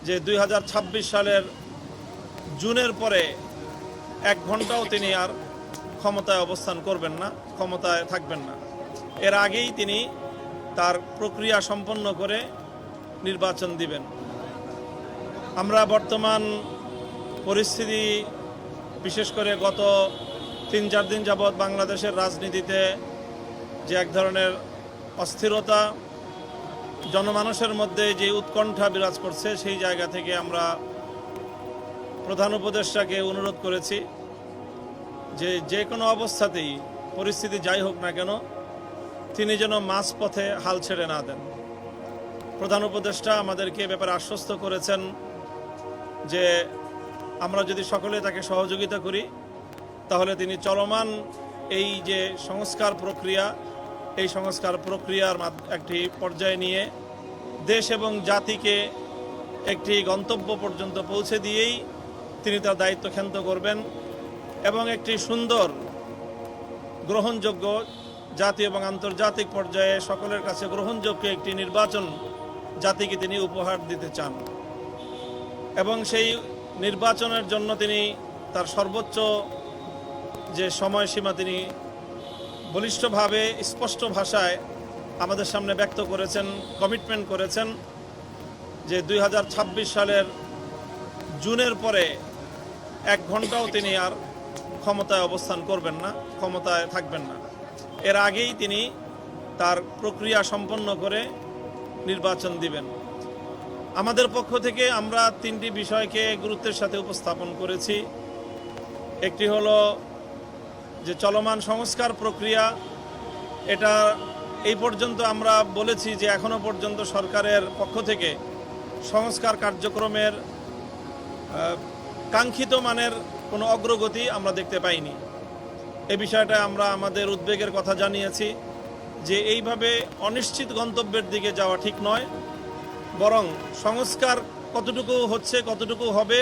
যে 2026 সালের জুনের পরে 1 ঘন্টাও তিনি আর ক্ষমতায় অবস্থান করবেন না, ক্ষমতায় থাকবেন না। এর আগেই তিনি তার প্রক্রিয়া সম্পন্ন করে নির্বাচন দিবেন। আমরা বর্তমান পরিস্থিতি, বিশেষ করে গত 3-4 দিন যাবৎ বাংলাদেশের রাজনীতিতে যে এক ধরনের অস্থিরতা, জনমানুষের মধ্যে যে উৎকণ্ঠা বিরাজ করছে, সেই জায়গা থেকে আমরা প্রধান উপদেষ্টাকে অনুরোধ করেছি যে কোনো অবস্থাতেই পরিস্থিতি যাই হোক না কেন তিনি যেন মাঝপথে হাল ছেড়ে না দেন। প্রধান উপদেষ্টা আমাদেরকে এ ব্যাপারে আশ্বস্ত করেছেন যে আমরা যদি সকলে তাকে সহযোগিতা করি তাহলে তিনি চলমান এই যে সংস্কার প্রক্রিয়া, এই সংস্কার প্রক্রিয়ার একটি পর্যায়ে নিয়ে দেশ এবং জাতিকে একটি গন্তব্য পর্যন্ত পৌঁছে দিয়েই তিনি তার দায়িত্ব ক্ষান্ত করবেন এবং একটি সুন্দর, গ্রহণযোগ্য, জাতীয় এবং আন্তর্জাতিক পর্যায়ে সকলের কাছে গ্রহণযোগ্য একটি নির্বাচন জাতিকে তিনি উপহার দিতে চান এবং সেই নির্বাচনের জন্য তিনি তার সর্বোচ্চ যে সময়সীমা তিনি বলিষ্ঠভাবে, স্পষ্ট ভাষায় আমাদের সামনে ব্যক্ত করেছেন, কমিটমেন্ট করেছেন যে 2026 সালের জুনের পরে 1 ঘন্টাও তিনি আর ক্ষমতায় অবস্থান করবেন না, ক্ষমতায় থাকবেন না। এর আগেই তিনি তার প্রক্রিয়া সম্পন্ন করে নির্বাচন দিবেন। আমাদের পক্ষ থেকে আমরা 3টি বিষয়কে গুরুত্বের সাথে উপস্থাপন করেছি। একটি হলো যে চলমান সংস্কার প্রক্রিয়া, এটা এই পর্যন্ত আমরা বলেছি যে এখনো পর্যন্ত সরকারের পক্ষ থেকে সংস্কার কার্যক্রমের কাঙ্ক্ষিত মানের কোনো অগ্রগতি আমরা দেখতে পাইনি। এই বিষয়টা আমরা আমাদের উদ্বেগের কথা জানিয়েছি যে এইভাবে অনিশ্চিত গন্তব্যের দিকে যাওয়া ঠিক নয়, বরং সংস্কার কতটুকু হচ্ছে, কতটুকু হবে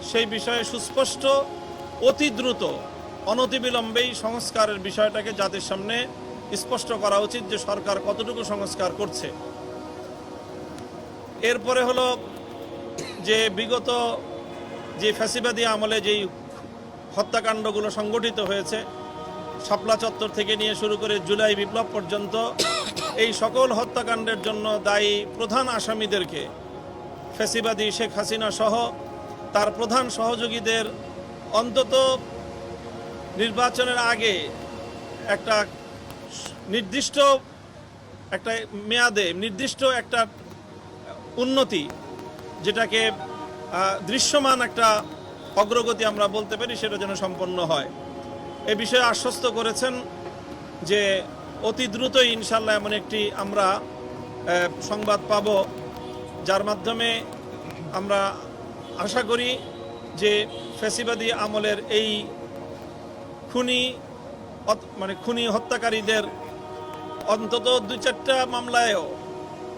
সেই বিষয়ে সুস্পষ্ট, অতি দ্রুত, অনতিবিলম্বেই সংস্কারের বিষয়টাকে জাতির সামনে স্পষ্ট করা উচিত যে সরকার কতটুকু সংস্কার করছে। এরপরে হলো যে বিগত যে ফ্যাসিবাদী আমলে যেই হত্যাকাণ্ডগুলো সংগঠিত হয়েছে, শাপলা চত্বর থেকে নিয়ে শুরু করে জুলাই বিপ্লব পর্যন্ত, এই সকল হত্যাকাণ্ডের জন্য দায়ী প্রধান আসামিদেরকে, ফ্যাসিবাদী শেখ হাসিনা সহ তার প্রধান সহযোগীদের অন্তত নির্বাচনের আগে একটা নির্দিষ্ট একটা মেয়াদে, নির্দিষ্ট একটা উন্নতি, যেটাকে দৃশ্যমান একটা অগ্রগতি আমরা বলতে পারি, সেটা যেন সম্পন্ন হয়। এ বিষয়ে আশ্বস্ত করেছেন যে অতি দ্রুতই ইনশাল্লাহ এমন একটি আমরা সংবাদ পাব, যার মাধ্যমে আমরা আশা করি যে ফ্যাসিবাদী আমলের এই খুনি হত্যাকারীদের অন্তত 2-4টা মামলায়ও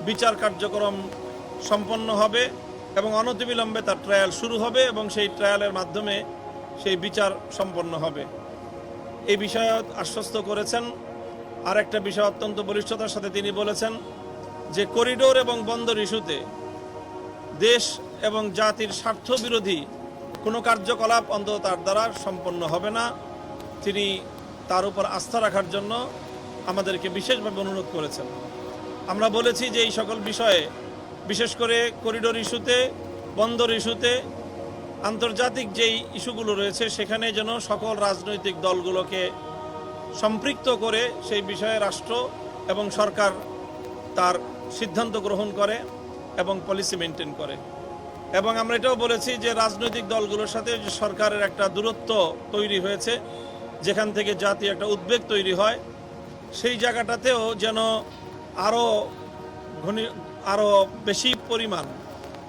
বিচার কার্যক্রম সম্পন্ন হবে এবং অনতিবিলম্বে তার ট্রায়াল শুরু হবে এবং সেই ট্রায়ালের মাধ্যমে সেই বিচার সম্পন্ন হবে। এই বিষয়ে আশ্বস্ত করেছেন। আর একটা বিষয় অত্যন্ত বলিষ্ঠতার সাথে তিনি বলেছেন যে করিডোর এবং বন্দর ইস্যুতে দেশ এবং জাতির স্বার্থ বিরোধী কোনো কার্যকলাপ অন্তত তার দ্বারা সম্পন্ন হবে না। তিনি তার উপর আস্থা রাখার জন্য আমাদেরকে বিশেষভাবে অনুরোধ করেছেন। আমরা বলেছি যে এই সকল বিষয়ে, বিশেষ করে করিডোর ইস্যুতে, বন্দর ইস্যুতে, আন্তর্জাতিক যেই ইস্যুগুলো রয়েছে সেখানে যেন সকল রাজনৈতিক দলগুলোকে সম্পৃক্ত করে সেই বিষয়ে রাষ্ট্র এবং সরকার তার সিদ্ধান্ত গ্রহণ করে এবং পলিসি মেনটেন করে। এবং আমরা এটাও বলেছি যে রাজনৈতিক দলগুলোর সাথে যে সরকারের একটা দূরত্ব তৈরি হয়েছে, যেখান থেকে জাতীয় একটা উদ্বেগ তৈরি হয়, সেই জায়গাটাতেও যেন আরও বেশি পরিমাণ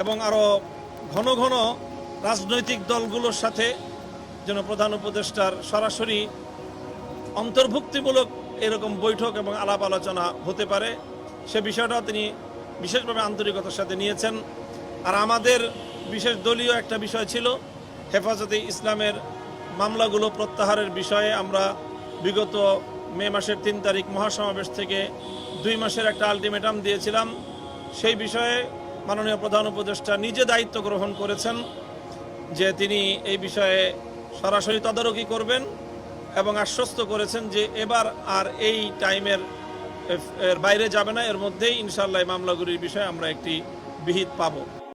এবং আরও ঘন ঘন রাজনৈতিক দলগুলোর সাথে যেন প্রধান উপদেষ্টার সরাসরি অন্তর্ভুক্তিমূলক এরকম বৈঠক এবং আলাপ আলোচনা হতে পারে, সে বিষয়টাও তিনি বিশেষভাবে আন্তরিকতার সাথে নিয়েছেন। আর আমাদের বিশেষ দলীয় একটা বিষয় ছিল হেফাজতে ইসলামের মামলাগুলো প্রত্যাহারের বিষয়ে। আমরা বিগত মে মাসের 3 তারিখ মহাসমাবেশ থেকে 2 মাসের একটা আলটিমেটাম দিয়েছিলাম। সেই বিষয়ে মাননীয় প্রধান উপদেষ্টা নিজে দায়িত্ব গ্রহণ করেছেন যে তিনি এই বিষয়ে সরাসরি তদারকি করবেন এবং আশ্বস্ত করেছেন যে এবার আর এই টাইমের এর বাইরে যাবে না, এর মধ্যেই ইনশাআল্লাহ এই মামলাগুলির বিষয়ে আমরা একটি বিহিত পাব।